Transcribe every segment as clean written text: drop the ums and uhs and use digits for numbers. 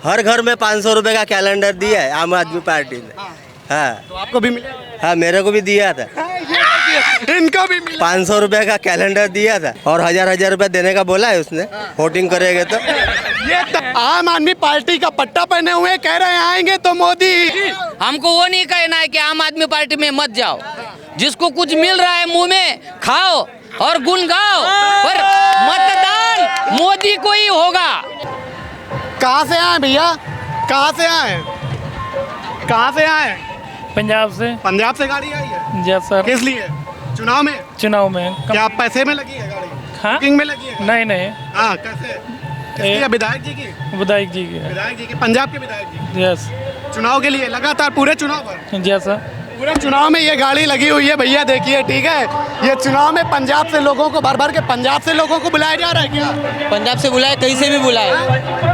हर घर में 500 रुपए का कैलेंडर दिया है आम आदमी पार्टी ने। हाँ तो आपको भी मिला? हाँ, मेरे को भी दिया था। इनको भी मिला? 500 रुपए का कैलेंडर दिया था और हजार रुपए देने का बोला है उसने, वोटिंग करेंगे तो। ये तो आम आदमी पार्टी का पट्टा पहने हुए कह रहे हैं आएंगे तो मोदी। हमको वो नहीं कहना है कि आम आदमी पार्टी में मत जाओ, जिसको कुछ मिल रहा है मुंह में खाओ और गुन गाओ, पर मतदान मोदी को ही होगा। कहाँ से आए भैया, कहाँ से आए, कहाँ से आए? पंजाब से। पंजाब से गाड़ी आई है? Yes sir. किस लिए? चुनाव में? चुनाव में। क्या पैसे में लगी है गाड़ी? हाँ? बुकिंग में लगी है? नहीं नहीं, हाँ, कैसे? किसकी है? विधायक जी की? विधायक जी की है। विधायक जी की, पंजाब के विधायक जी। यस। चुनाव के लिए लगातार पूरे चुनाव पर? Yes sir. पूरे चुनाव में ये गाड़ी लगी हुई है भैया, देखिए, ठीक है। ये चुनाव में पंजाब से लोगों को भर भर के पंजाब से लोगों को बुलाया जा रहा है क्या? पंजाब से बुलाए, कहीं से भी बुलाए,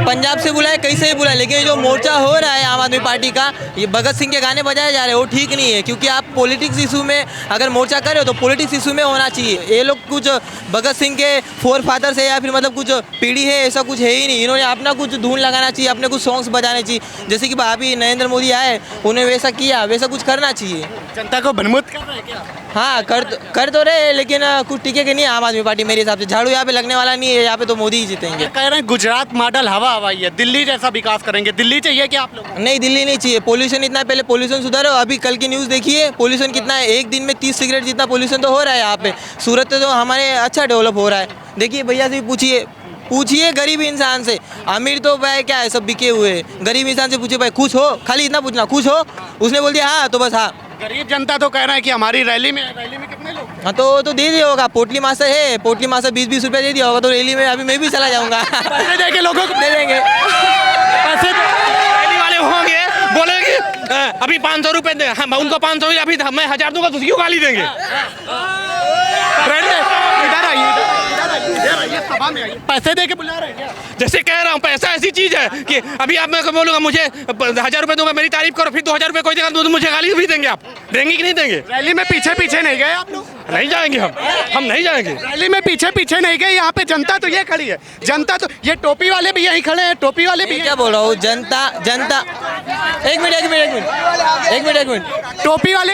पंजाब से बुलाए, कहीं से भी बुलाए, लेकिन जो मोर्चा हो रहा है आम आदमी पार्टी का, ये भगत सिंह के गाने बजाए जा रहे हैं, वो ठीक नहीं है। क्योंकि आप पॉलिटिक्स इशू में अगर मोर्चा कर रहे हो तो पॉलिटिक्स इशू में होना चाहिए। ये लोग कुछ भगत सिंह के फोर फादर से या फिर मतलब कुछ पीढ़ी है, ऐसा कुछ है ही नहीं। इन्होंने अपना कुछ धुन लगाना चाहिए, अपने कुछ सॉन्ग्स बजाने चाहिए। जैसे कि अभी नरेंद्र मोदी आए, उन्हें वैसा किया, वैसा कुछ करना चाहिए। जनता को भ्रमित कर रहे हैं क्या? हाँ, कर तो रहे, लेकिन कुछ टिकेगा नहीं आम आदमी पार्टी मेरे हिसाब से। झाड़ू यहाँ पे लगने वाला नहीं है, यहाँ पे तो मोदी ही जीतेंगे। कह रहे हैं गुजरात मॉडल हवा हवाई है, दिल्ली जैसा विकास करेंगे। दिल्ली चाहिए क्या आप लोग? नहीं, दिल्ली नहीं चाहिए। पोल्यूशन इतना, पहले पोल्यूशन सुधारो। अभी कल की न्यूज़ देखिए, पोल्यूशन कितना है, एक दिन में 30 सिगरेट जितना पोल्यूशन तो हो रहा है यहाँ पे। सूरत तो हमारे अच्छा डेवलप हो रहा है। देखिए भैया से पूछिए गरीब इंसान से। अमीर तो भाई क्या है, सब बिके हुए हैं। गरीब इंसान से पूछिए भाई खुश हो, खाली इतना पूछना खुश हो, उसने बोल दिया हाँ तो बस हाँ। गरीब जनता तो कह रहा है कि हमारी रैली में कितने लोग? हाँ तो दे दिया होगा। पोटली मास्टर है, पोटली मास्टर 20-20 रुपये दे दिया होगा, तो रैली में अभी मैं भी चला जाऊँगा। पैसे देके लोगों को दे देंगे पैसे। रैली वाले होंगे बोलेंगे अभी 500 रुपये दे, हम उनको 500, अभी मैं 1000 दूंगा तो क्यों गाली देंगे? इधर आइए, सभा में आइए। पैसे देके बुला रहे हैं क्या? जैसे कह रहा हूँ, पैसा ऐसी चीज है कि अभी आप मैं बोलूंगा मुझे 1000 रुपये दूंगा, मेरी तारीफ करो, फिर 2000 रुपये कोई देगा तो मुझे गाली भी देंगे। आप देंगे कि नहीं देंगे? रैली में पीछे नहीं गए आप लोग? नहीं जाएंगे हम नहीं जाएंगे रैली में पीछे नहीं गए। यहाँ पे जनता तो ये खड़ी है, जनता तो ये टोपी वाले भी यहीं खड़े हैं, टोपी वाले भी। क्या बोल रहा हूँ, जनता एक मिनट टोपी वाले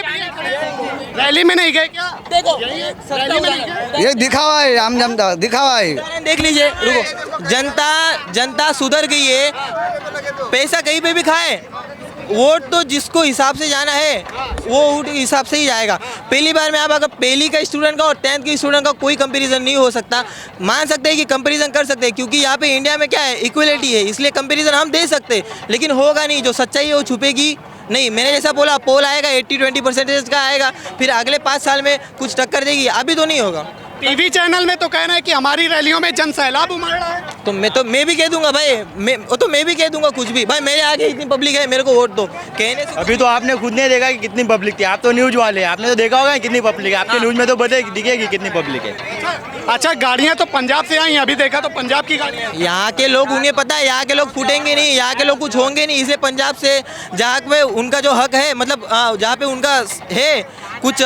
रैली में नहीं गए क्या? देखो, रैली में नहीं गए? ये दिखावा है, आम जनता दिखावा है। देख लीजिए, रुको, जनता सुधर गई है। पैसा कहीं पे भी खाए, वोट तो जिसको हिसाब से जाना है वो वोट हिसाब से ही जाएगा। पहली बार में आप अगर पहली का स्टूडेंट का और 10th के स्टूडेंट का कोई कंपैरिजन नहीं हो सकता। मान सकते हैं कि कंपैरिजन कर सकते हैं, क्योंकि यहाँ पे इंडिया में क्या है, इक्वलिटी है, इसलिए कंपैरिजन हम दे सकते हैं। लेकिन होगा नहीं, जो सच्चाई है वो छुपेगी नहीं। मैंने जैसा बोला, पोल आएगा 80-20% का आएगा, फिर अगले 5 साल में कुछ टक्कर देगी, अभी तो नहीं होगा। टीवी चैनल में तो कह रहे हैं कि हमारी रैलियों में जन सैलाब उमड़ रहा है। तो मैं भी कह दूंगा भाई, मैं भी कह दूंगा कुछ भी भाई। मेरे आगे इतनी पब्लिक है, मेरे को वोट दो कहने से। अभी तो आपने खुद नहीं देखा कि कितनी पब्लिक थी। आप तो न्यूज वाले हैं, आपने तो देखा होगा कितनी पब्लिक है। आपके न्यूज में तो दिखेगी कितनी पब्लिक है। अच्छा, गाड़ियाँ तो पंजाब से आई, अभी देखा तो पंजाब की गाड़ियाँ। यहाँ के लोग, उन्हें पता है यहाँ के लोग फूटेंगे नहीं, यहाँ के लोग कुछ होंगे नहीं, इसलिए पंजाब से जहाँ पे उनका जो हक है, मतलब जहाँ पे उनका है कुछ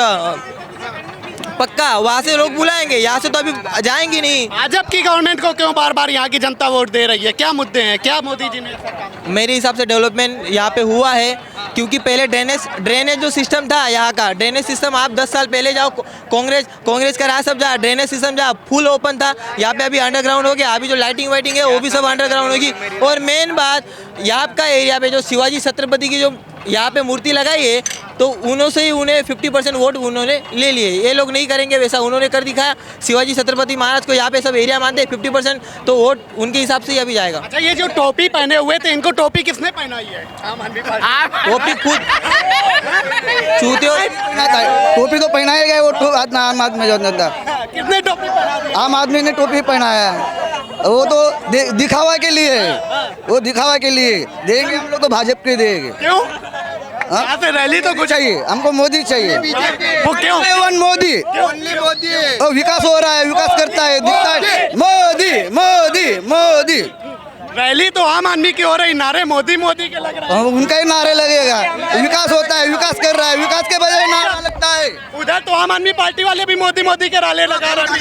पक्का, वहाँ से लोग बुलाएंगे, यहाँ से तो अभी जाएंगे नहीं। भाजपा की गवर्नमेंट को क्यों बार बार यहाँ की जनता वोट दे रही है? क्या मुद्दे हैं, क्या मोदी जी ने ऐसा काम? मेरे हिसाब से डेवलपमेंट यहाँ पे हुआ है, क्योंकि पहले ड्रेनेज जो सिस्टम था, यहाँ का ड्रेनेज सिस्टम, आप 10 साल पहले जाओ, कांग्रेस का राज सब जहाँ ड्रेनेज सिस्टम जहाँ फुल ओपन था, यहाँ पे अभी अंडरग्राउंड हो गया। अभी जो लाइटिंग वाइटिंग है वो भी सब अंडरग्राउंड होगी। और मेन बात, यहाँ का एरिया पे जो शिवाजी छत्रपति की जो यहाँ पे मूर्ति लगाई है, तो उन्होंने से ही उन्हें 50% वोट उन्होंने ले लिए। ये लोग नहीं करेंगे वैसा, उन्होंने कर दिखाया। शिवाजी छत्रपति महाराज को यहाँ पे सब एरिया मानते हैं, 50% तो वोट उनके हिसाब से ही अभी जाएगा। अच्छा, ये जो टोपी पहने हुए थे, इनको टोपी किसने पहनाई है? टोपी खुद चूते हो। टोपी तो पहनाया गया, वो आम आदमी जनता। किसने टोपी पहना? आम आदमी ने टोपी पहनाया है, वो तो दिखावा के लिए, वो दिखावा के लिए देंगे हम लोग तो भाजपा के देंगे। क्यों? यहाँ से रैली तो कुछ चाहिए, हमको मोदी चाहिए। वो क्यों? मोदी और विकास हो रहा है, विकास करता है, दिखता है। मोदी मोदी मोदी। रैली तो आम आदमी की हो रही, नारे मोदी मोदी के लग रहे हैं। उनका ही नारे लगेगा, विकास होता है, विकास कर रहा है, विकास के बजाय नारा लगता है। उधर तो आम आदमी पार्टी वाले भी मोदी मोदी के नारे लगा रहे हैं,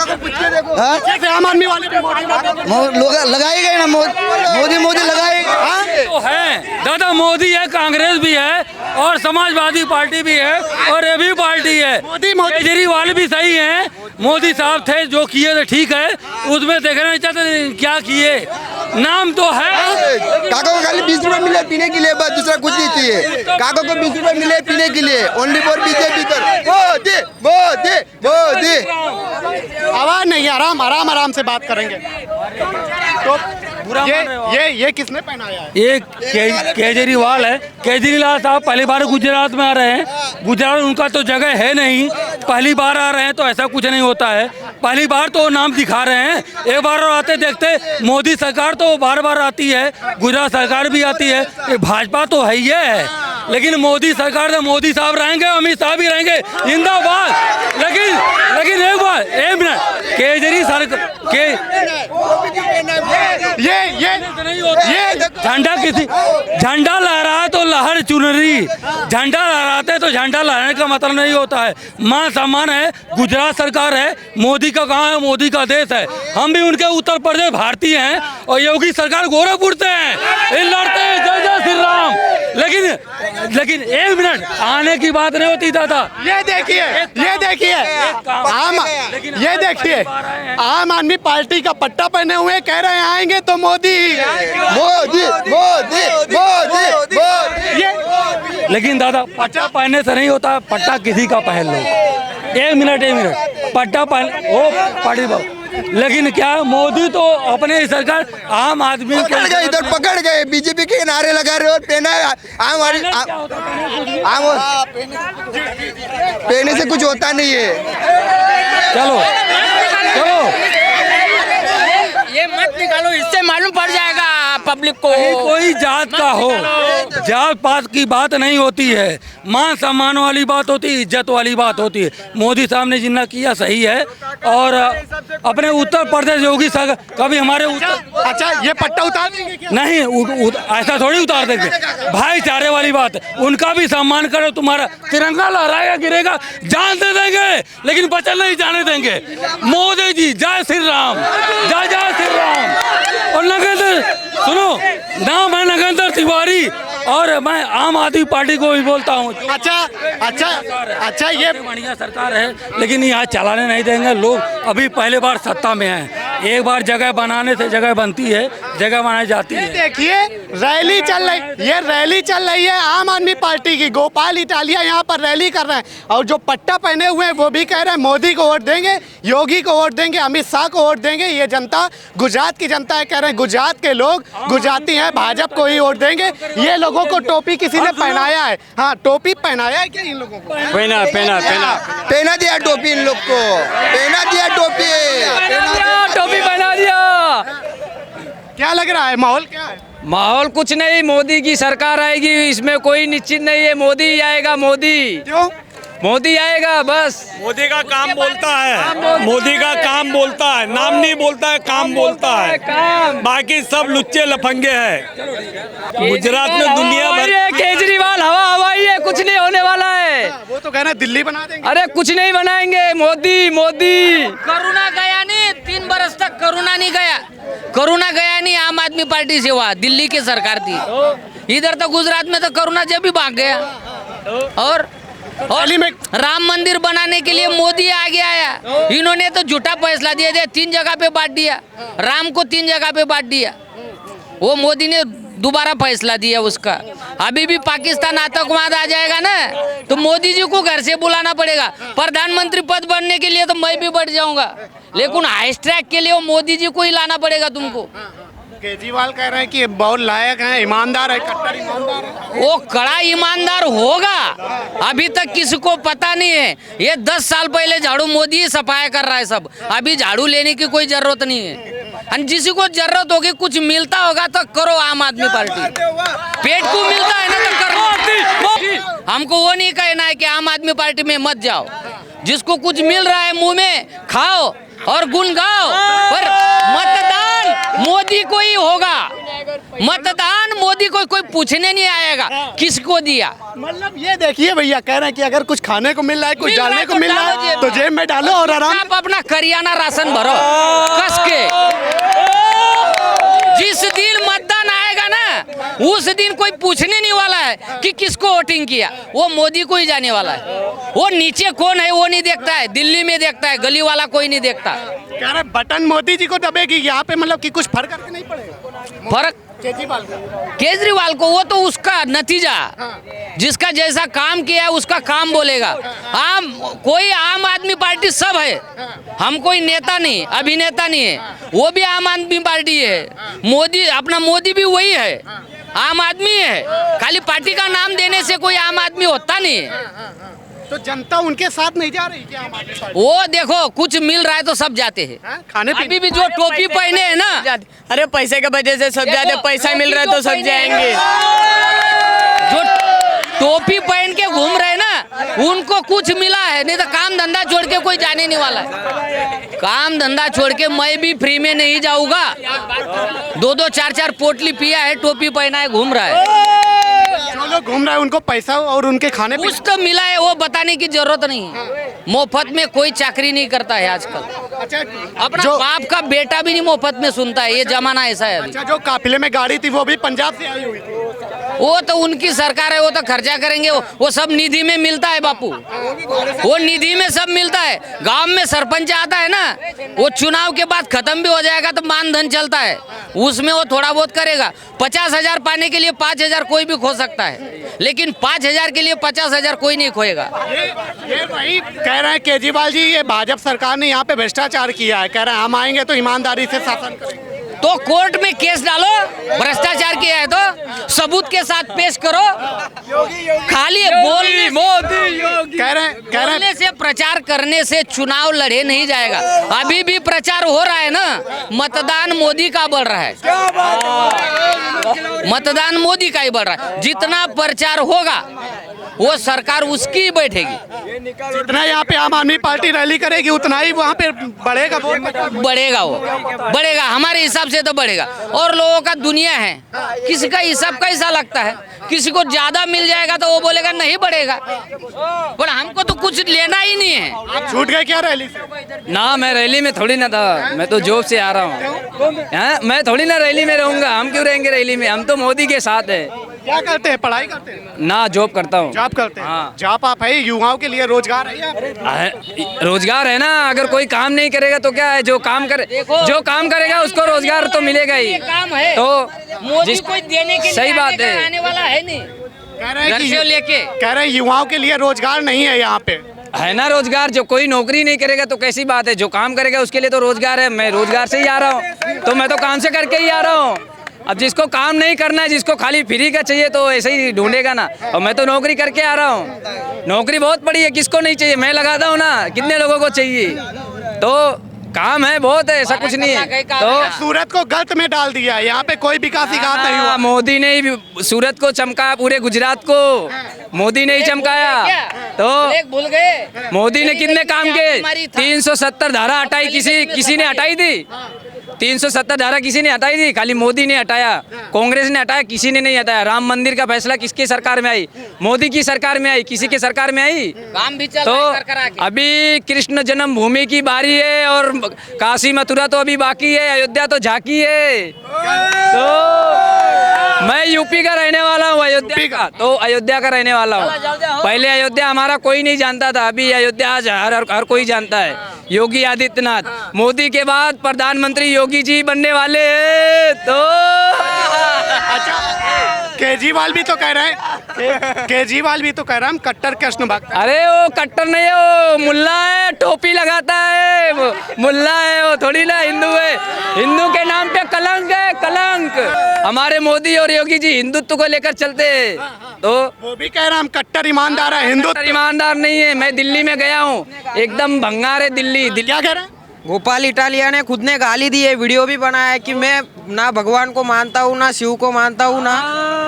हाँ? जैसे आम आदमी वाले भी मोदी मोदी लोग लगाएगा ही ना, मोदी मोदी लगाएगा। तो है दादा, मोदी है, कांग्रेस भी है और समाजवादी पार्टी भी है और ये भी पार्टी है। मोदी मोदी केजरीवाल भी सही है, मोदी साहब थे जो किए थे ठीक है, उसमें देखना नहीं चाहते क्या किए, नाम तो है। काका को खाली 20 रुपए मिले पीने के लिए, बस दूसरा कुछ नहीं चाहिए। काका को 20 रुपए मिले पीने के लिए, only for BJP. Modi Modi Modi. आवाज नहीं, आराम आराम आराम से बात करेंगे। तो ये किसने पहनाया है? एक केजरीवाल है। केजरीवाल साहब पहली बार गुजरात में आ रहे हैं, गुजरात उनका तो जगह है नहीं, पहली बार आ रहे हैं तो ऐसा कुछ नहीं होता है, पहली बार तो नाम दिखा रहे हैं, एक बार और आते देखते। मोदी सरकार तो बार बार आती है, गुजरात सरकार भी आती है, ये भाजपा तो है ही है, लेकिन मोदी सरकार से मोदी साहब रहेंगे, अमित शाह भी रहेंगे, जिंदाबाद। लेकिन एक बार एक मिनट, केजरी सरकार के ये झंडा किसी झंडा लहराए तो लहर चुनरी, झंडा लहराते तो झंडा लहराने का मतलब नहीं होता है। मान सम्मान है, गुजरात सरकार है, मोदी का गांव है, मोदी का देश है, हम भी उनके उत्तर प्रदेश भारतीय हैं और योगी सरकार गोरखपुर से हैं, ये लड़ते हैं जय जय श्री राम। लेकिन एक मिनट, आने की बात नहीं होती दादा। ये देखिए आम आदमी पार्टी का पट्टा पहने हुए कह रहे हैं आएंगे तो मोदी मोदी मोदी मोदी मोदी। लेकिन दादा पट्टा पहनने से नहीं होता, पट्टा किसी का पहन लो। एक मिनट पट्टा पहन ओ पार्टी बाबू, लेकिन क्या मोदी तो अपने सरकार आम आदमी के इधर पकड़ गए, बीजेपी के नारे लगा रहे हो, पहना पहने से कुछ होता नहीं है। चलो ये मत निकालो, इससे मालूम पड़ जाएगा पब्लिक को। कोई जात का हो, जात पात की बात नहीं होती है, मान सम्मान वाली बात होती है, इज्जत वाली बात होती है। मोदी साहब ने जितना किया सही है, और अपने उत्तर प्रदेश योगी सरकार कभी हमारे अच्छा ये पट्टा उतार देंगे क्या? नहीं ऐसा थोड़ी उतार देंगे, भाईचारे वाली बात है, उनका भी सम्मान करो। तुम्हारा तिरंगा लहराएगा गिरेगा, जान दे देंगे, लेकिन बचन नहीं जाने देंगे। मोदी जी जय श्री राम, जय जय श्री राम। और नगेंद्र सुनो, नाम है नगेंद्र तिवारी और मैं आम आदमी पार्टी को भी बोलता हूँ। अच्छा ये बढ़िया सरकार है, लेकिन यहाँ चलाने नहीं देंगे लोग। अभी पहले बार सत्ता में हैं, एक बार जगह बनाने से जगह बनती है, जगह बनाई जाती है। देखिए रैली चल रही है आम आदमी पार्टी की, गोपाल इटालिया यहाँ पर रैली कर रहे हैं, और जो पट्टा पहने हुए हैं वो भी कह रहे हैं मोदी को वोट देंगे, योगी को वोट देंगे, अमित शाह को वोट देंगे। ये जनता गुजरात की जनता है, कह रहे हैं गुजरात के लोग गुजराती हैं, भाजपा को ही वोट देंगे। ये लोगों को टोपी किसी ने पहनाया है, हाँ टोपी पहनाया है क्या इन लोगों को? पहना दिया टोपी इन लोग को, पहना दिया टोपी पहना दिया। क्या लग रहा है, माहौल क्या है? माहौल कुछ नहीं, मोदी की सरकार आएगी, इसमें कोई निश्चित नहीं है, मोदी ही आएगा। मोदी क्यों? मोदी आएगा बस। मोदी का काम बोलता है, मोदी का काम बोलता है, नाम नहीं बोलता है, काम बोलता है। बाकी सब लुच्चे लफंगे हैं। गुजरात में दुनिया भर केजरीवाल हवाई है, कुछ नहीं होने वाला है। वो तो कहना दिल्ली बना देंगे। अरे कुछ नहीं बनाएंगे, मोदी करोना गया नहीं, 3 बरस तक करोना नहीं गया, करोना गया नहीं। आम आदमी पार्टी से हुआ, दिल्ली की सरकार थी, इधर तो गुजरात में तो करोना जब भी भाग गया। और राम मंदिर बनाने के लिए मोदी आगे आया, इन्होंने तो झूठा फैसला दिया, 3 जगह पे बांट दिया, राम को 3 जगह पे बांट दिया। वो मोदी ने दोबारा फैसला दिया उसका। अभी भी पाकिस्तान आतंकवाद आ जाएगा ना, तो मोदी जी को घर से बुलाना पड़ेगा। प्रधानमंत्री पद बनने के लिए तो मैं भी बढ़ जाऊंगा, लेकिन हाईस्ट ट्रैक के लिए वो मोदी जी को ही लाना पड़ेगा तुमको। केजरीवाल कह रहे हैं कि बहुत लायक है, ईमानदार है, कट्टर ईमानदार है। वो कड़ा ईमानदार होगा, अभी तक किसी को पता नहीं है। ये 10 साल पहले झाड़ू मोदी ही सफाया कर रहा है सब, अभी झाड़ू लेने की कोई जरूरत नहीं है। और जिसी को जरूरत होगी, कुछ मिलता होगा तो करो आम आदमी पार्टी, पेट को मिलता है ना तो करो। हमको वो नहीं कहना है कि आम आदमी पार्टी में मत जाओ, जिसको कुछ मिल रहा है मुंह में खाओ और गुन गाओ, पर मतदान मोदी को ही होगा। मतदान मोदी को कोई पूछने नहीं आएगा किसको दिया। मतलब ये देखिए भैया कह रहे हैं कि अगर कुछ खाने को मिल रहा है, कुछ मिल रहा डालने है को तो मिल रहा डालो है जेब तो में। जेब में डालो और आराम। आप अपना करियाना राशन भरो कस के। जिस दिन मतदान आएगा ना उस दिन कोई पूछने नहीं वाला है कि किसको वोटिंग किया, वो मोदी को ही जाने वाला है। वो नीचे कौन है वो नहीं देखता है, दिल्ली में देखता है, गली वाला कोई नहीं देखता। कह रहे बटन मोदी जी को दबेगी यहाँ पे, मतलब कि कुछ फर्क नहीं पड़ेगा फर्क केजरीवाल को, वो तो उसका नतीजा, जिसका जैसा काम किया है उसका काम बोलेगा। कोई आम आदमी पार्टी सब है, हम कोई नेता नहीं, अभिनेता नहीं है, वो भी आम आदमी पार्टी है। मोदी अपना मोदी भी वही है, आम आदमी है। खाली पार्टी का नाम देने से कोई आम आदमी होता नहीं है। तो जनता उनके साथ नहीं जा रही क्या आम आदमी पार्टी? वो देखो कुछ मिल रहा है तो सब जाते हैं। खाने अभी भी जो टोपी पहने है ना, अरे पैसे के वजह से सब जाते, पैसा मिल रहा है तो सब जाएंगे। जो टोपी पहन के घूम रहे हैं ना उनको कुछ मिला है, नहीं तो काम धंधा छोड़ के कोई जाने नहीं वाला है। काम धंधा छोड़ के मैं भी फ्री में नहीं जाऊंगा। 2-2 4-4 पोटली पिया है, टोपी पहना है, घूम रहा है। जो लोग घूम रहे हैं उनको पैसा और उनके खाने कुछ तो मिला है, वो बताने की जरूरत नहीं है। मुफ्त में कोई चाकरी नहीं करता है आजकल। अच्छा अपना जो बाप का बेटा भी नहीं मुफ्त में सुनता है, ये जमाना ऐसा है अभी। अच्छा जो काफिले में गाड़ी थी वो भी पंजाब से आई हुई थी। वो तो उनकी सरकार है, वो तो खर्चा करेंगे, वो सब निधि में मिलता है बापू, वो निधि में सब मिलता है। गांव में सरपंच आता है ना, वो चुनाव के बाद खत्म भी हो जाएगा तो मानधन चलता है, उसमें वो थोड़ा बहुत करेगा। 50,000 पाने के लिए 5,000 कोई भी खो सकता है, लेकिन 5,000 के लिए 50,000 कोई नहीं खोएगा। ये वही कह रहे हैं केजरीवाल जी, ये भाजपा सरकार ने यहाँ पे भ्रष्टाचार किया है। कह रहे हैं हम आएंगे तो ईमानदारी से शासन करेंगे। तो कोर्ट में केस डालो, भ्रष्टाचार किया है तो सबूत के साथ पेश करो। खाली बोलने बोलने से प्रचार करने से चुनाव लड़े नहीं जाएगा। अभी भी प्रचार हो रहा है ना, मतदान मोदी का बढ़ रहा है, मतदान मोदी का ही बढ़ रहा है। जितना प्रचार होगा वो सरकार उसकी ही बैठेगी। जितना यहाँ पे आम आदमी पार्टी रैली करेगी उतना ही वहाँ पे बढ़ेगा वोट। बढ़ेगा, वो बढ़ेगा, हमारे हिसाब से तो बढ़ेगा। और लोगों का दुनिया है, किसी का हिसाब कैसा लगता है, किसी को ज्यादा मिल जाएगा तो वो बोलेगा नहीं बढ़ेगा, पर हमको तो कुछ लेना ही नहीं है। आप छूट गए क्या रैली से? ना मैं रैली में थोड़ी ना था, मैं तो जॉब से आ रहा हूँ। मैं थोड़ी ना रैली में रहूंगा, हम क्यों रहेंगे रैली में, हम तो मोदी के साथ है। क्या करते हैं, पढ़ाई करते हैं? ना जॉब करता हूँ। जॉब करते हैं? हाँ। जॉब आप है, युवाओं के लिए रोजगार है यहाँ पे? रोजगार है ना, अगर कोई काम नहीं करेगा तो क्या है, जो काम करेगा उसको रोजगार तो मिलेगा ही। काम है तो मोदी कोई देने के सही लिए बात है, आने वाला है नहीं। कह रहे हैं घर से लेके कह रहे हैं युवाओं के लिए रोजगार नहीं है यहाँ पे। है ना रोजगार। जो कोई नौकरी नहीं करेगा तो कैसी बात है, जो काम करेगा उसके लिए तो रोजगार है। मैं रोजगार से ही आ रहा हूँ, तो मैं तो काम से करके ही आ रहा हूँ। अब जिसको काम नहीं करना है, जिसको खाली फ्री का चाहिए तो ऐसे ही ढूंढेगा ना। और मैं तो नौकरी करके आ रहा हूँ, नौकरी बहुत पड़ी है, किसको नहीं चाहिए, मैं लगाता हूँ ना, कितने लोगों को चाहिए। तो काम है बहुत है, ऐसा कुछ नहीं है। तो सूरत को गलत में डाल दिया, यहाँ पे कोई विकास ही काम नहीं हुआ। मोदी ने ही सूरत को चमकाया, पूरे गुजरात को मोदी ने ही चमकाया। तो भूल गए मोदी ने कितने काम किए। 370 धारा हटाई, किसी ने हटाई थी? 370 धारा किसी ने हटाई थी? खाली मोदी ने हटाया, कांग्रेस ने हटाया, किसी ने नहीं हटाया। राम मंदिर का फैसला किसकी सरकार में आई? मोदी की सरकार में आई, किसी की सरकार में आई? काम भी चल तो रहा है सरकार आके। अभी कृष्ण जन्मभूमि की बारी है, और काशी मथुरा तो अभी बाकी है, अयोध्या तो झांकी है। तो मैं यूपी का रहने वाला हूँ, अयोध्या का, तो अयोध्या का रहने वाला हूँ। पहले अयोध्या हमारा कोई नहीं जानता था, अभी अयोध्या आज हर कोई जानता है। योगी आदित्यनाथ, मोदी के बाद प्रधानमंत्री योगी जी बनने वाले हैं। तो केजरीवाल भी तो कह रहे हैं, केजरीवाल भी तो कह रहा है हम कट्टर कृष्ण भक्त। अरे वो कट्टर नहीं है, वो मुल्ला है, टोपी लगाता है, वो मुल्ला है, वो थोड़ी ना हिंदू है। हिंदू के नाम पे कलंक है, कलंक। हमारे मोदी और योगी जी हिंदुत्व को लेकर चलते हैं। तो वो भी कह रहा हम कट्टर ईमानदार है, हिंदुत्व ईमानदार नहीं है। मैं दिल्ली में गया हूँ, एकदम भंगार है दिल्ली। क्या कह रहे हैं? गोपाल इटालिया ने खुद ने गाली दी है, वीडियो भी बनाया है कि मैं ना भगवान को मानता हूँ, ना शिव को मानता हूँ, ना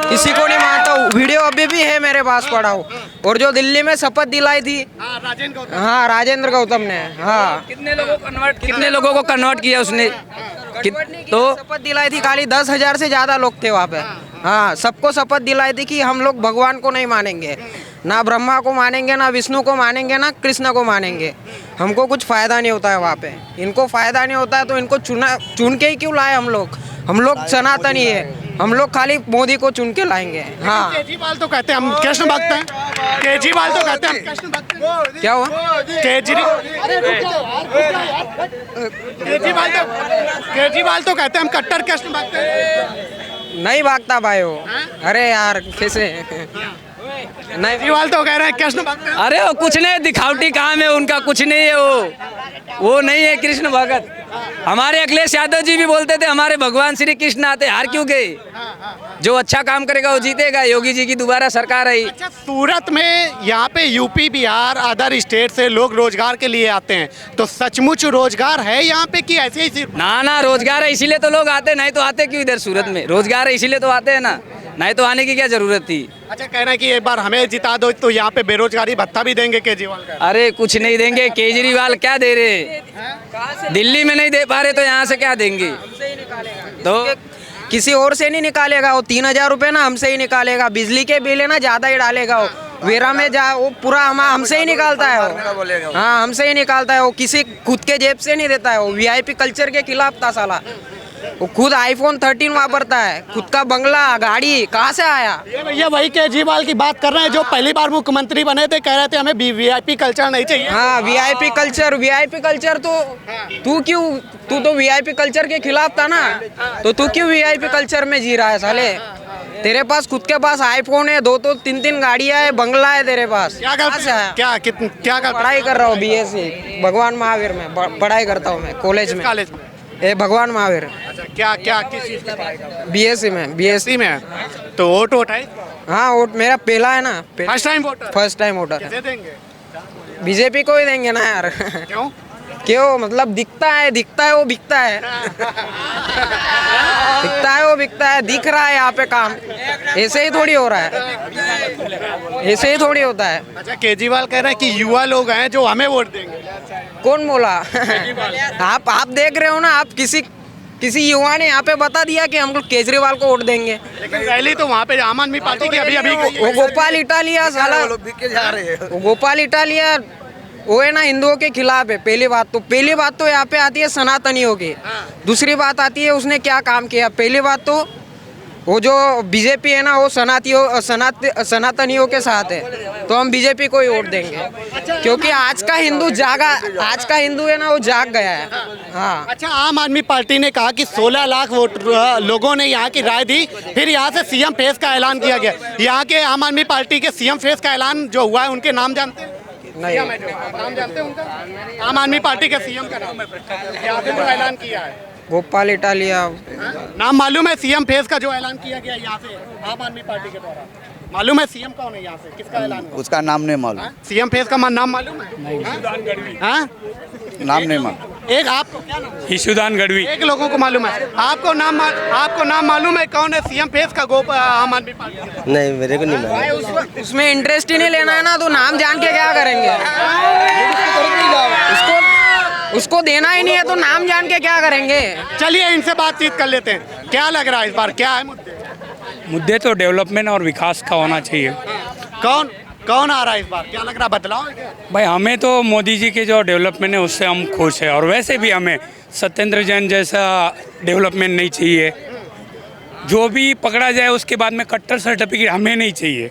किसी को नहीं मानता हूँ। वीडियो अभी भी है मेरे पास पड़ा हो। और जो दिल्ली में शपथ दिलाई थी, हाँ राजेंद्र गौतम ने, हाँ कितने लोगों को कन्वर्ट किया उसने? तो शपथ दिलाई थी, खाली 10,000 से ज़्यादा लोग थे वहाँ पे। हाँ, सबको शपथ दिलाई थी कि हम लोग भगवान को नहीं मानेंगे, ना ब्रह्मा को मानेंगे, ना विष्णु को मानेंगे, ना कृष्ण को मानेंगे। हमको कुछ फ़ायदा नहीं होता है वहाँ पे, इनको फ़ायदा नहीं होता है तो इनको चुन के ही क्यों लाए हम लोग सनातनी है, हम लोग खाली मोदी को चुन के लाएंगे। हाँ, केजरीवाल तो कहते हैं हम कृष्ण भक्त हैं, केजरीवाल तो कहते हैं हम कृष्ण भक्त हैं। क्या हुआ? केजरीवाल तो कहते हैं हम कट्टर कृष्ण भक्त हैं। नहीं भागता भाई वो। अरे यार कैसे नहीं, केजरीवाल तो कह रहे हैं कृष्ण भक्त हैं। अरे वो कुछ नहीं, दिखावटी काम है उनका, कुछ नहीं है वो नहीं है कृष्ण भगत। हमारे अखिलेश यादव जी भी बोलते थे हमारे भगवान श्री कृष्ण आते, हार क्यों गए? जो अच्छा काम करेगा वो जीतेगा, योगी जी की दोबारा सरकार आई। अच्छा, सूरत में यहाँ पे यूपी बिहार अदर स्टेट से लोग रोजगार के लिए आते हैं, तो सचमुच रोजगार है यहाँ पे कि ऐसे ही सिर्फ? ना रोजगार है इसीलिए तो लोग आते, नहीं तो आते क्यों इधर सूरत में? रोजगार है इसीलिए तो आते हैं ना, नहीं तो आने की क्या जरूरत थी? अच्छा, कह रहे हैं कि एक बार हमें जिता दो तो यहाँ पे बेरोजगारी भत्ता भी देंगे केजरीवाल का। अरे कुछ नहीं देंगे, केजरीवाल क्या दे रहे? दिल्ली में नहीं दे पा रहे तो यहाँ से क्या देंगे? तो किसी और से नहीं निकालेगा वो, 3,000 रुपये ना हमसे ही निकालेगा। बिजली के बिल है ना ज़्यादा ही डालेगा वो, वेरा में जा वो पूरा हमसे ही निकालता है वो। हाँ, हमसे ही निकालता है वो, किसी खुद के जेब से नहीं देता है वो। वीआईपी कल्चर के खिलाफ था साला वो, खुद आईफोन 13 वापरता है, खुद का बंगला गाड़ी कहाँ से आया? ये भैया वही केजरीवाल की बात कर रहे हैं जो पहली बार मुख्यमंत्री बने थे, कह रहे थे हमें वीआईपी कल्चर नहीं चाहिए। हाँ, वीआईपी कल्चर तो तू तो वीआईपी कल्चर के खिलाफ था ना, तो तू क्यों वीआईपी कल्चर में जी रहा है साले? तेरे पास खुद के पास आईफोन है, 2 3 गाड़ियाँ है, बंगला है तेरे पास। क्या पढ़ाई कर रहा हूँ BSc भगवान महावीर में पढ़ाई करता हूँ मैं, कॉलेज में भगवान महावीर। अच्छा, क्या किस चीज़ की पढ़ाई कर रहे हो? BSc में। तो वोट है? हाँ, वोट मेरा पहला है ना, फर्स्ट टाइम वोटर है। देंगे बीजेपी को ही देंगे ना यार। क्यों मतलब दिखता है वो बिकता है। दिखता है, दिख रहा है यहाँ पे काम, ऐसे ही थोड़ी हो रहा है, ऐसे ही थोड़ी होता है। अच्छा, केजरीवाल कह रहे हैं कि युवा लोग हैं जो हमें वोट देंगे। कौन बोला? आप देख रहे हो ना, आप किसी युवा ने यहाँ पे बता दिया कि हम लोग केजरीवाल को वोट देंगे। लेकिन रैली तो वहाँ पे आम आदमी पार्टी की अभी वो गोपाल इटालिया साला, वो गोपाल इटालिया वो है ना हिंदुओं के खिलाफ है। पहली बात तो यहाँ पे आती है सनातनियों की। दूसरी बात आती है उसने क्या काम किया। पहली बात तो वो जो बीजेपी है ना वो सनातनियों के साथ है, तो हम बीजेपी को ही वोट देंगे, क्योंकि आज का हिंदू है ना वो जाग गया है। हाँ। अच्छा, आम आदमी पार्टी ने कहा कि 16 लाख वोट लोगों ने यहाँ की राय दी, फिर यहाँ से सीएम फेस का ऐलान किया गया। यहाँ के आम आदमी पार्टी के सीएम फेस का ऐलान जो हुआ है उनके नाम जानते हैं? नहीं, नाम जानते हैं उनका? आम आदमी पार्टी के सीएम का नाम यहाँ पे जो ऐलान किया है गोपाल इटालिया नाम मालूम है? सीएम फेस का जो ऐलान किया गया यहाँ से आम आदमी पार्टी के द्वारा, मालूम है सीएम कौन है यहाँ से? किसका ऐलान है? उसका नाम नहीं मालूम। सीएम फेस का नाम मालूम है? हाँ? नाम नहीं मालूम। एक आपको क्या नाम? ईशुदान गढ़वी। एक लोगों को मालूम है, आपको नाम मालूम है कौन है सीएम फेस का? आम आदमी पार्टी? नहीं, मेरे को नहीं मालूम। उसमें इंटरेस्ट ही नहीं लेना है ना, तो नाम जान के क्या करेंगे? उसको देना ही नहीं है तो नाम जान के क्या करेंगे? चलिए इनसे बातचीत कर लेते हैं। क्या लग रहा है इस बार, क्या है मुद्दे तो डेवलपमेंट और विकास का होना चाहिए। कौन आ रहा है इस बार? क्या लग रहा है, बदलाव है क्या? भाई हमें तो मोदी जी के जो डेवलपमेंट है उससे हम खुश हैं, और वैसे भी हमें सत्येंद्र जैन जैसा डेवलपमेंट नहीं चाहिए। जो भी पकड़ा जाए उसके बाद में कट्टर सर्टिफिकेट हमें नहीं चाहिए,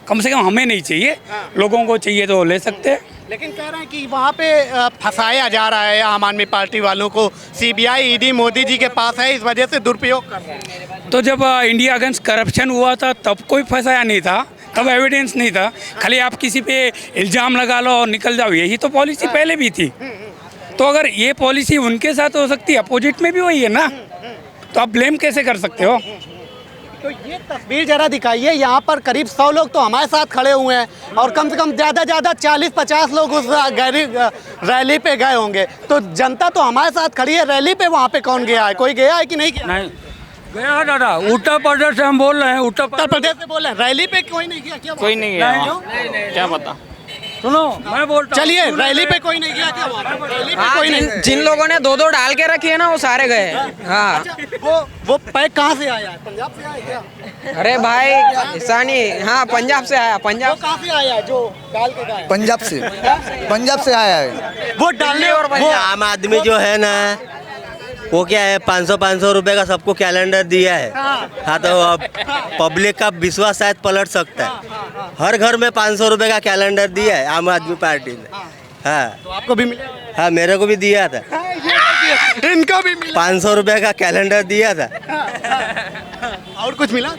कम से कम हमें नहीं चाहिए। लोगों को चाहिए तो ले सकते हैं। लेकिन कह रहे हैं कि वहाँ पे फंसाया जा रहा है आम आदमी पार्टी वालों को। सीबीआई ईडी मोदी जी के पास है, इस वजह से दुरुपयोग कर रहे हैं। तो जब इंडिया अगेंस्ट करप्शन हुआ था तब कोई फंसाया नहीं था, तब एविडेंस नहीं था। खाली आप किसी पे इल्ज़ाम लगा लो और निकल जाओ, यही तो पॉलिसी पहले भी थी। तो अगर ये पॉलिसी उनके साथ हो सकती है, अपोजिट में भी वही है ना, तो आप ब्लेम कैसे कर सकते हो? तो ये तस्वीर जरा दिखाइए। यहाँ पर करीब 100 लोग तो हमारे साथ खड़े हुए हैं और कम से कम ज़्यादा 40-50 लोग उस रैली पे गए होंगे। तो जनता तो हमारे साथ खड़ी है, रैली पे वहाँ पे कौन गया है? कोई गया है कि नहीं गया? नहीं गया दादा, उत्तर प्रदेश से हम बोल रहे हैं। उत्तर प्रदेश से बोल रहे हैं, रैली पे कोई नहीं गया क्या? कोई नहीं गया, क्या पता। सुनो मैं बोलता हूँ। चलिए, रैली पे कोई नहीं गया क्या वहाँ पे? रैली पे कोई नहीं। जिन लोगों ने दो दो डाल के रखी है ना, वो सारे गए। हाँ, वो पैक कहाँ से आया है? पंजाब से आया क्या? अरे भाई ऐसा नहीं, हाँ पंजाब से आया। वो पंजाब कहाँ से आया है जो डाल के गया? पंजाब से आया है। वो डालने और वो आम आदमी जो है ना, वो क्या है 500 रुपए का सबको कैलेंडर दिया है। हाँ, तो अब पब्लिक का विश्वास शायद पलट सकता है। हर घर में 500 रुपए का कैलेंडर दिया है आम आदमी पार्टी ने। हाँ, तो आपको भी मिला? हाँ, मेरे को भी दिया था। इनको भी मिला? 500 रुपए का कैलेंडर दिया था। और कुछ मिला?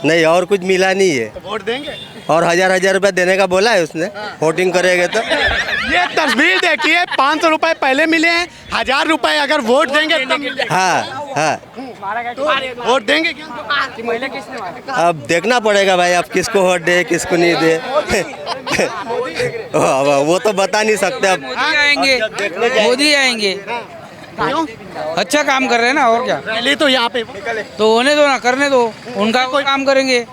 नहीं, और कुछ मिला नहीं है। तो वोट देंगे? और 1000 रुपए देने का बोला है उसने, वोटिंग करेंगे तो। ये तस्वीर देखिए, 500 रुपए पहले मिले हैं, 1000 रुपए अगर वोट देंगे तब मिल जाएंगे। हाँ, हाँ, तो वोट देंगे क्या? अब देखना पड़ेगा भाई, अब किसको वोट दे किसको नहीं दे। वो तो बता नहीं सकते अब। मोदी आएंगे, मोदी आएंगे। क्यों? अच्छा काम कर रहे हैं ना, और क्या। रैली तो यहाँ पे तो होने दो ना, करने दो, उनका कोई काम करेंगे,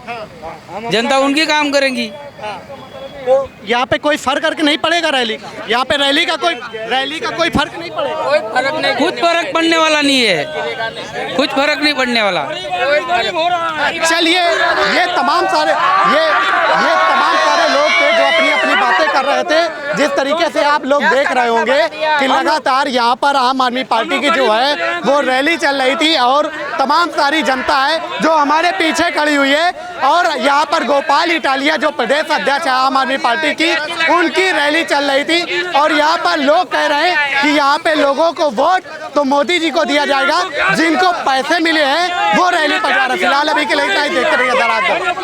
जनता उनकी काम करेंगी। तो यहाँ पे कोई फर्क करके नहीं पड़ेगा रैली का? यहाँ पे रैली का कोई फर्क नहीं पड़ेगा? कुछ फर्क पड़ने वाला नहीं है, कुछ फर्क नहीं पड़ने वाला। चलिए, ये तमाम सारे लोग थे जो अपनी अपनी बातें कर रहे थे। जिस तरीके से आप लोग देख रहे होंगे कि लगातार यहाँ पर आम आदमी पार्टी की जो है वो रैली चल रही थी और तमाम सारी जनता है जो हमारे पीछे खड़ी हुई है। और यहाँ पर गोपाल इटालिया जो प्रदेश अध्यक्ष है आम आदमी पार्टी की, उनकी रैली चल रही थी। और यहाँ पर लोग कह रहे हैं कि यहाँ पे लोगों को वोट तो मोदी जी को दिया जाएगा, जिनको पैसे मिले हैं वो रैली पर जा रहे हैं। फिलहाल अभी के लिए इतना ही, देखते रहिए दराज।